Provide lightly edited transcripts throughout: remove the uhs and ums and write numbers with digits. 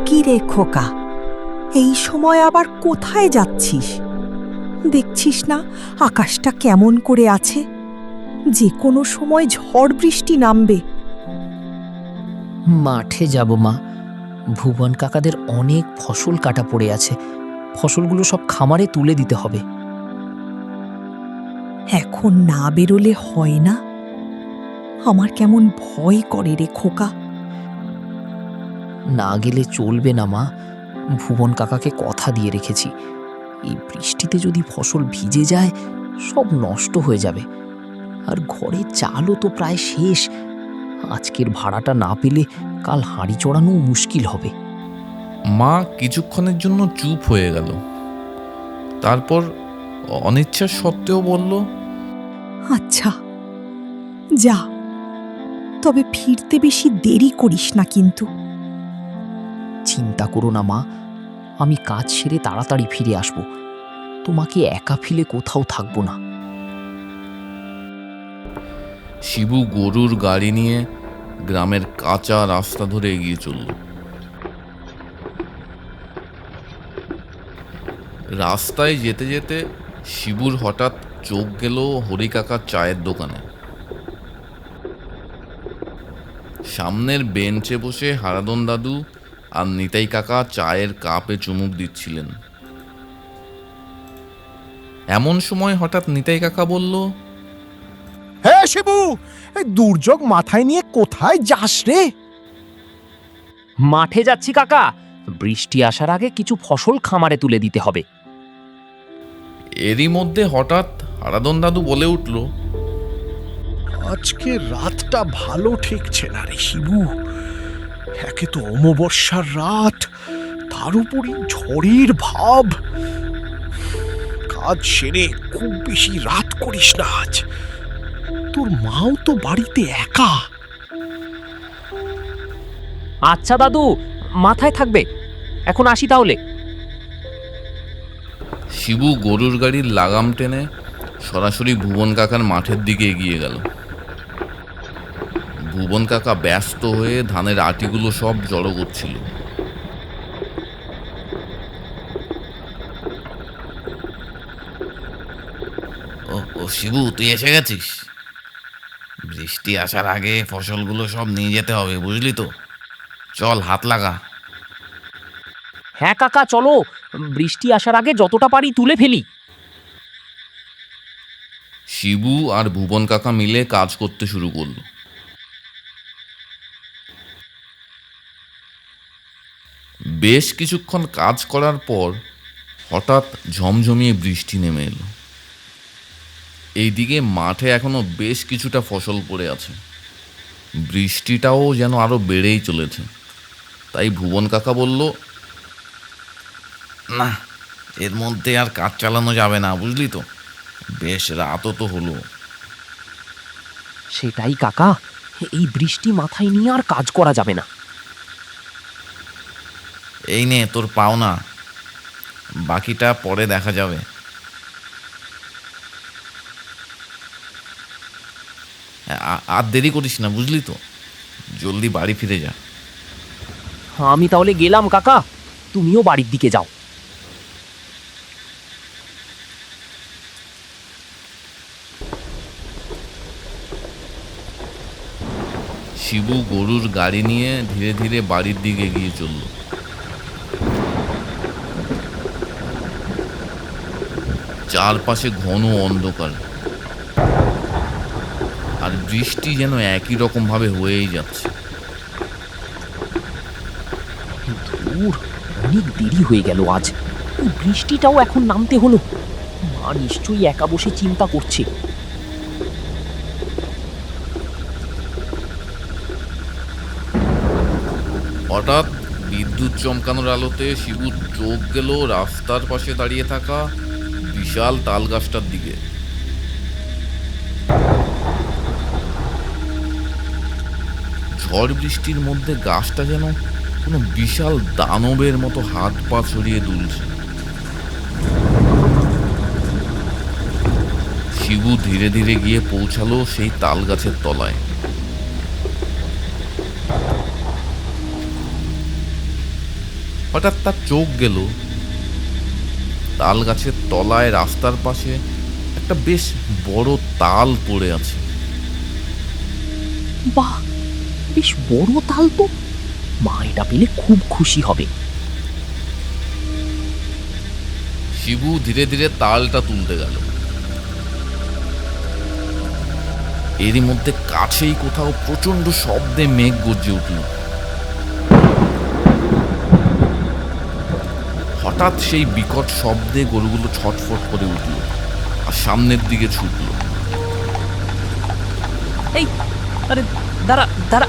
কি রে খোকা, এই সময় আবার কোথায় যাচ্ছিস? দেখছিস না আকাশটা কেমন করে আছে? যে কোনো সময় ঝড় বৃষ্টি নামবে। মাঠে যাব মা। ভুবন কাকাদের অনেক ফসল কাটা পড়ে আছে, ফসলগুলো সব খামারে তুলে দিতে হবে। এখন না বেরোলে হয় না? আমার কেমন ভয় করে রে খোকা। না গেলে চলবে না মা, ভুবন কাকাকে কথা দিয়ে রেখেছি। এই বৃষ্টিতে যদি ফসল ভিজে যায় সব নষ্ট হয়ে যাবে। আর ঘরে চালও তো প্রায় শেষ। আজকের ভাড়াটা না পেলে কাল হাঁড়ি চড়ানো মুশকিল হবে। মা কিছুক্ষণের জন্য চুপ হয়ে গেল, তারপর অনিচ্ছা সত্ত্বেও বলল, আচ্ছা যা, তবে ফিরতে বেশি দেরি করিস না কিন্তু। চিন্তা করো না মা, আমি কাজ সেরে তাড়াতাড়ি ফিরে আসব। তোমাকে একা ফেলে কোথাও থাকবো না। শিবু গরুর গাড়ি নিয়ে গ্রামের কাঁচা রাস্তা ধরে এগিয়ে চলল। রাস্তায় যেতে যেতে শিবুর হঠাৎ চোখ গেল হরি কাকার চায়ের দোকানে। সামনের বেঞ্চে বসে হারাদন দাদু আর নিতাই কাকা চায়ের কাপে চুমুক দিচ্ছিলেন। এমন সময় হঠাৎ নিতাই কাকা বলল, হ্যাঁ শিবু, এই দুর্যোগ মাথায় নিয়ে কোথায় যাস রে? মাঠে যাচ্ছি কাকা, বৃষ্টি আসার আগে কিছু ফসল খামারে তুলে দিতে হবে। এরই মধ্যে হঠাৎ হারাদন দাদু বলে উঠল, আজকে রাতটা ভালো ঠেকছে না রে শিবু। একে তো অমাবস্যার রাত, তার উপরই ঝড়ের ভাব। কাজ সেরে খুব বেশি রাত করিস না আজ। তোর মাও তো বাড়িতে একা। আচ্ছা দাদু, মাথায় থাকবে। এখন আসি তাহলে। শিবু গরুর গাড়ির লাগাম টেনে সরাসরি ভুবন কাকার মাঠের দিকে এগিয়ে গেল। ভুবন কাকা ব্যস্ত হয়ে ধানের আটিগুলো সব জড়ো করছিল। ও শিবু, তুই এসে গেছিস? বৃষ্টি আসার আগে ফসলগুলো সব নিয়ে যেতে হবে, বুঝলি তো? চল, হাত লাগা। হ্যাঁ কাকা, চলো, বৃষ্টি আসার আগে যতটা পারি তুলে ফেলি। শিবু আর ভুবন কাকা মিলে কাজ করতে শুরু করলো। বেশ কিছুক্ষণ কাজ করার পর হঠাৎ ঝমঝমিয়ে বৃষ্টি নেমে এলো। এইদিকে মাঠে এখনো বেশ কিছুটা ফসল পড়ে আছে। বৃষ্টিটাও যেন আরো বেড়েই চলেছে। তাই ভুবন কাকা বলল, না, এর মধ্যে আর কাজ চালানো যাবে না, বুঝলি তো? বেশ রাতও তো হলো। সেটাই কাকা, এই বৃষ্টি মাথায় নিয়ে আর কাজ করা যাবে না। এই নে তোর পাওনা, বাকিটা পরে দেখা যাবে। আর দেরি করিস না, বুঝলি তো? জলদি বাড়ি ফিরে যা। আমি তাহলে গেলাম কাকা, তুমিও বাড়ির দিকে যাও। শিবু গরুর গাড়ি নিয়ে ধীরে ধীরে বাড়ির দিকে এগিয়ে চলল। চারপাশে ঘন অন্ধকার, আর বৃষ্টি যেন একই রকম ভাবে হয়েই যাচ্ছে। ধুর, অনেক দেরি হয়ে গেল আজ। এই বৃষ্টিটাও এখন নামতে হলো। মা নিশ্চয়ই একা বসে চিন্তা করছে। হঠাৎ বিদ্যুৎ চমকানোর আলোতে শিবুর চোখ গেল রাস্তার পাশে দাঁড়িয়ে থাকা বিশাল তাল গাছটার দিকে। ঝড় বৃষ্টির মধ্যে গাছটা যেন কোনো বিশাল দানবের মতো হাত পা ছড়িয়ে দুলছে। শিবু ধীরে ধীরে গিয়ে পৌঁছালো সেই তাল গাছের তলায়। হঠাৎ তার চোখ গেল তাল গাছের তলায় রাস্তার পাশে একটা বেশ বড় তাল পড়ে আছে। বাহ, বেশ বড় তাল তো। মা এটা পেলে খুব খুশি হবে। শিবু ধীরে ধীরে তালটা তুলতে গেল। এরই মধ্যে কাছেই কোথাও প্রচন্ড শব্দে মেঘ গর্জে উঠল। হঠাৎ সেই বিকট শব্দে গরুগুলো ছটফট করে উঠল আর সামনের দিকে ছুটল। এই, আরে দাঁড়া দাঁড়া।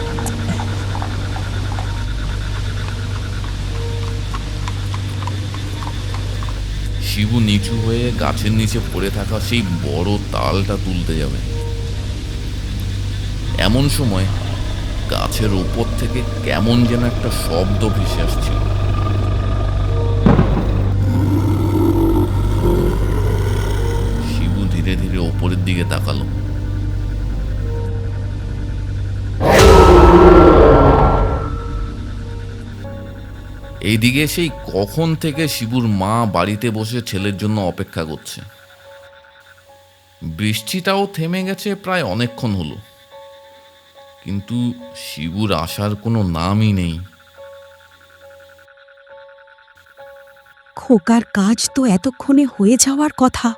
শিবু নিচু হয়ে গাছের নিচে পড়ে থাকা সেই বড় তালটা তুলতে যাবে। এমন সময় গাছের ওপর থেকে কেমন যেন একটা শব্দ ভেসে আসছিল। শিবু ধীরে ধীরে ওপরের দিকে তাকালো। এইদিকে সেই কখন থেকে শিবুর মা বাড়িতে বসে ছেলের জন্য অপেক্ষা করছে। বৃষ্টিটাও থেমে গেছে প্রায় অনেকক্ষণ হলো, কিন্তু শিবুর আসার কোনো নামই নেই। খোকার কাজ তো এতক্ষণে হয়ে যাওয়ার কথা,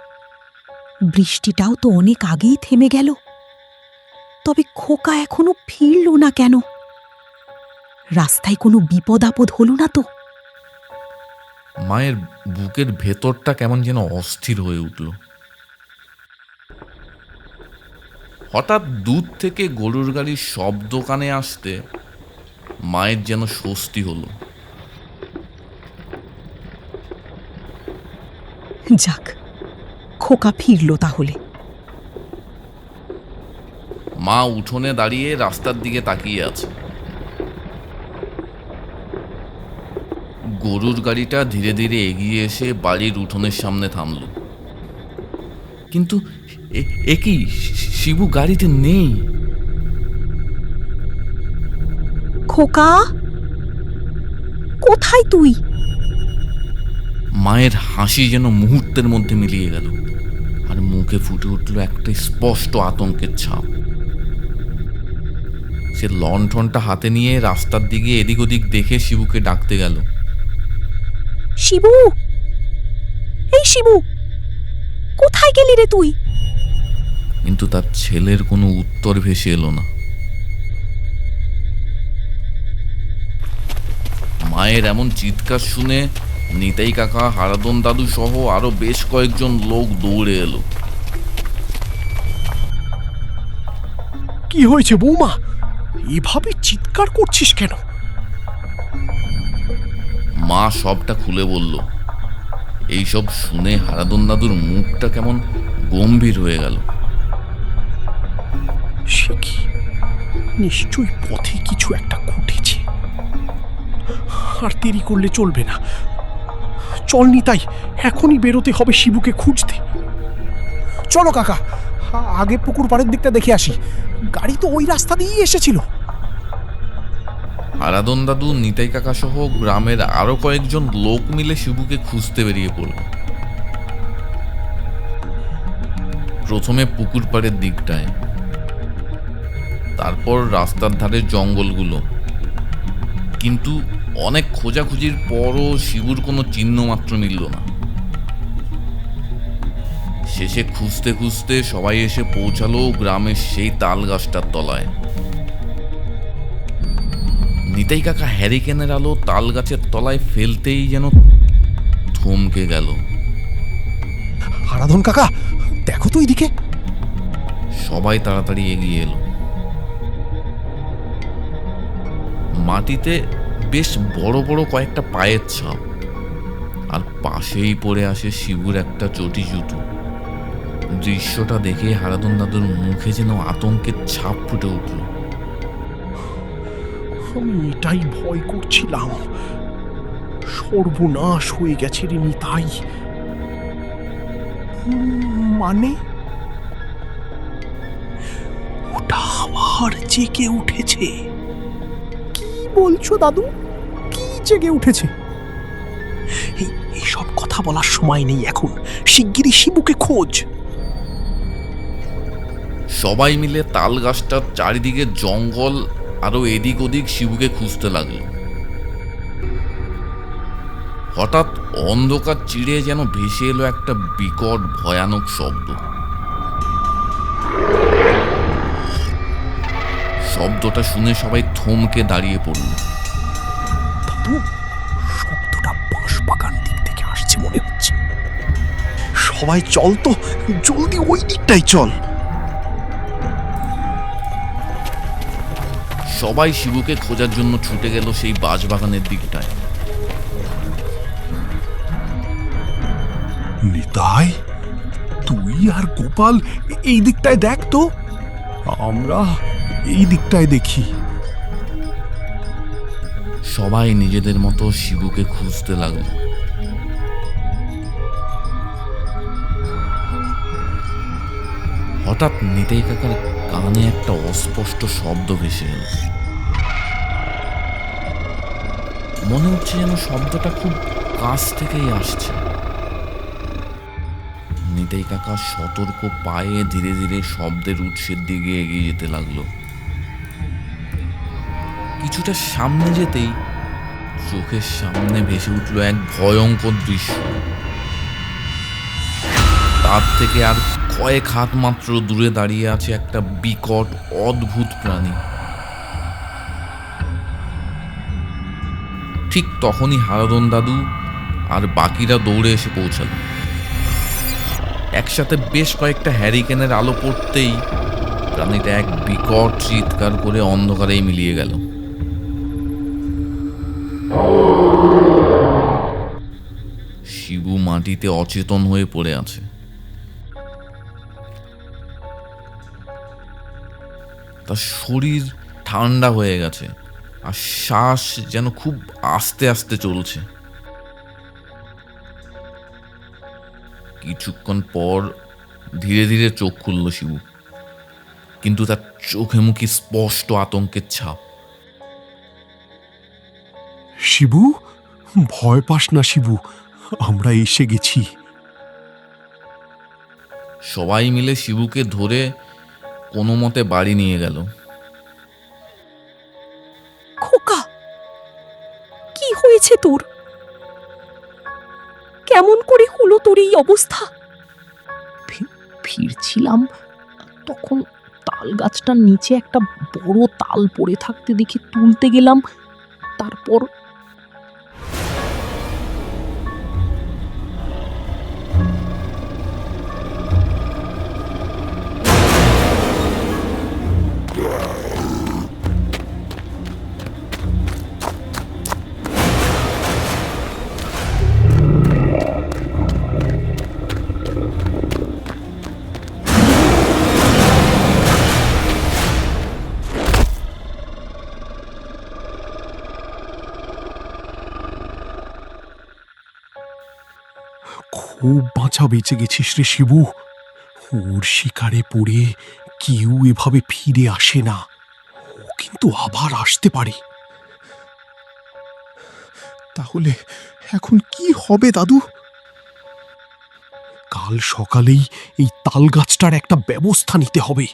বৃষ্টিটাও তো অনেক আগেই থেমে গেল, তবে খোকা এখনো ফিরল না কেন? রাস্তায় কোনো বিপদ আপদ হলো না তো? মায়ের বুকের ভেতরটা কেমন যেন অস্থির হয়ে উঠল। হঠাৎ দূর থেকে গরুর গাড়ির শব্দ কানে আসতে মায়ের যেন স্বস্তি হলো। যাক, খোকা ফিরল তাহলে। মা উঠোনে দাঁড়িয়ে রাস্তার দিকে তাকিয়ে আছে। গরুর গাড়িটা ধীরে ধীরে এগিয়ে এসে বাড়ির উঠোনের সামনে থামল। কিন্তু এ কি, শিবু গাড়িতে নেই। খোকা, কোথায় তুই? মায়ের হাসি যেন মুহূর্তের মধ্যে মিলিয়ে গেল, আর মুখে ফুটে উঠল একটা স্পষ্ট আতঙ্কের ছাপ। সে লণ্ঠনটা হাতে নিয়ে রাস্তার দিকে এদিক ওদিক দেখে শিবুকে ডাকতে গেল। শিবু, এই শিবু, কোথায় গেলি রে তুই? কিন্তু তার ছেলের কোনো উত্তর ভেসে এলো না। মায়ের এমন চিৎকার শুনে নিতাই কাকা, হারাদন দাদু সহ আরো বেশ কয়েকজন লোক দৌড়ে এলো। কি হয়েছে বৌমা? এভাবে চিৎকার করছিস কেন? মা সবটা খুলে বলল। এইসব শুনে হারাদন দাদুর মুখটা কেমন গম্ভীর হয়ে গেল। সে কি, নিশ্চয়ই পথে কিছু একটা ঘটেছে। আর দেরি করলে চলবে না। চল নিতাই, এখনই বেরোতে হবে শিবুকে খুঁজতে। চলো কাকা, আগে পুকুর পাড়ের দিকটা দেখে আসি। গাড়ি তো ওই রাস্তা দিয়েই এসেছিল। হারাদন দাদু, নিতাই কাকা সহ গ্রামের আরো কয়েকজন লোক মিলে শিবুকে খুঁজতে বেরিয়ে পড়ল। প্রথমে পুকুর পাড়ের দিকটায়, তারপর রাস্তার ধারে জঙ্গলগুলো। কিন্তু অনেক খোঁজাখুঁজির পরও শিবুর কোনো চিহ্ন মাত্র মিলল না। শেষে খুঁজতে খুঁজতে সবাই এসে পৌঁছালো গ্রামের সেই তাল গাছটার তলায়। নিতাই কাকা হ্যারিকেনের আলো তাল গাছের তলায় ফেলতেই যেন থমকে গেল। হারাধন কাকা, দেখো তো এইদিকে। সবাই তাড়াতাড়ি এগিয়ে এলো। মাটিতে বেশ বড় বড় কয়েকটা পায়ের ছাপ, আর পাশেই পড়ে আসে শিবুর একটা চটি জুতো। দৃশ্যটা দেখে হারাধন দাদুর মুখে যেন আতঙ্কের ছাপ ফুটে উঠল। আমি এটাই ভয় করছিলাম। সর্বনাশ হয়ে গেছে রে নিতাই। মানে ওটা আবার জেগে উঠেছে। কি বলছো দাদু? কি জেগে উঠেছে? এইসব কথা বলার সময় নেই এখন। শিগগিরই শিবুকে খোঁজ। সবাই মিলে তাল গাছটার চারিদিকে জঙ্গল আরো এদিক ওদিক শিবুকে খুঁজতে লাগলো। হঠাৎ অন্ধকার চিড়ে যেন ভেসে এলো একটা বিকট ভয়ানক শব্দ। শব্দটা শুনে সবাই থমকে দাঁড়িয়ে পড়ল। দাদু, শব্দটা বাঁশবাগান দিক থেকে আসছে মনে হচ্ছে। সবাই চল তো, জলদি ওই দিকটাই চল। সবাই শিবুকে খোঁজার জন্য ছুটে গেল সেই বাঁশবাগানের দিকটায়। নিতাই, তুই আর গোপাল এই দিকটায় দেখ তো, আমরা এই দিকটায় দেখি। সবাই নিজেদের মতো শিবুকে খুঁজতে লাগলো। হঠাৎ নিতাই কাকার কানে একটা অস্পষ্ট শব্দ ভেসে এলো। মনে হচ্ছে যেন শব্দটা খুব কাছ থেকেই আসছে। নিতাই কাকা সতর্ক পায়ে ধীরে ধীরে শব্দের উৎসের দিকে এগিয়ে যেতে লাগলো। কিছুটা সামনে যেতেই চোখের সামনে ভেসে উঠল এক ভয়ঙ্কর দৃশ্য। তার থেকে আর কয়েক হাত মাত্র দূরে দাঁড়িয়ে আছে একটা বিকট অদ্ভুত প্রাণী। ঠিক তখনই হারাধন দাদু আর বাকিরা দৌড়ে এসে পৌঁছালো। একসাথে বেশ কয়েকটা হ্যারিকেনের আলো পড়তেই প্রাণীটা এক বিকট চিৎকার করে অন্ধকারেই মিলিয়ে গেল। শিবু মাটিতে অচেতন হয়ে পড়ে আছে। তার শরীর ঠান্ডা হয়ে গেছে আর শ্বাস যেন খুব আস্তে আস্তে চলছে। কিছুক্ষণ পর ধীরে ধীরে চোখ খুলল শিবু, কিন্তু তার চোখে মুখে স্পষ্ট আতঙ্কের ছাপ। শিবু, ভয় পাস না শিবু, আমরা এসে গেছি। সবাই মিলে শিবুকে ধরে কোনো মতে বাড়ি নিয়ে গেল। খোকা, কি হয়েছে তোর? কেমন করে হলো তোর এই অবস্থা? ফিরছিলাম, তখন তাল গাছটার নিচে একটা বড় তাল পড়ে থাকতে দেখে তুলতে গেলাম। তারপর খুব বাঁচা বেঁচে গেছিস রে শিবু। ওর শিকারে পড়ে কেউ এভাবে ফিরে আসে না। ও কিন্তু আবার আসতে পারে। তাহলে এখন কি হবে দাদু? কাল সকালেই এই তাল গাছটার একটা ব্যবস্থা নিতে হবে।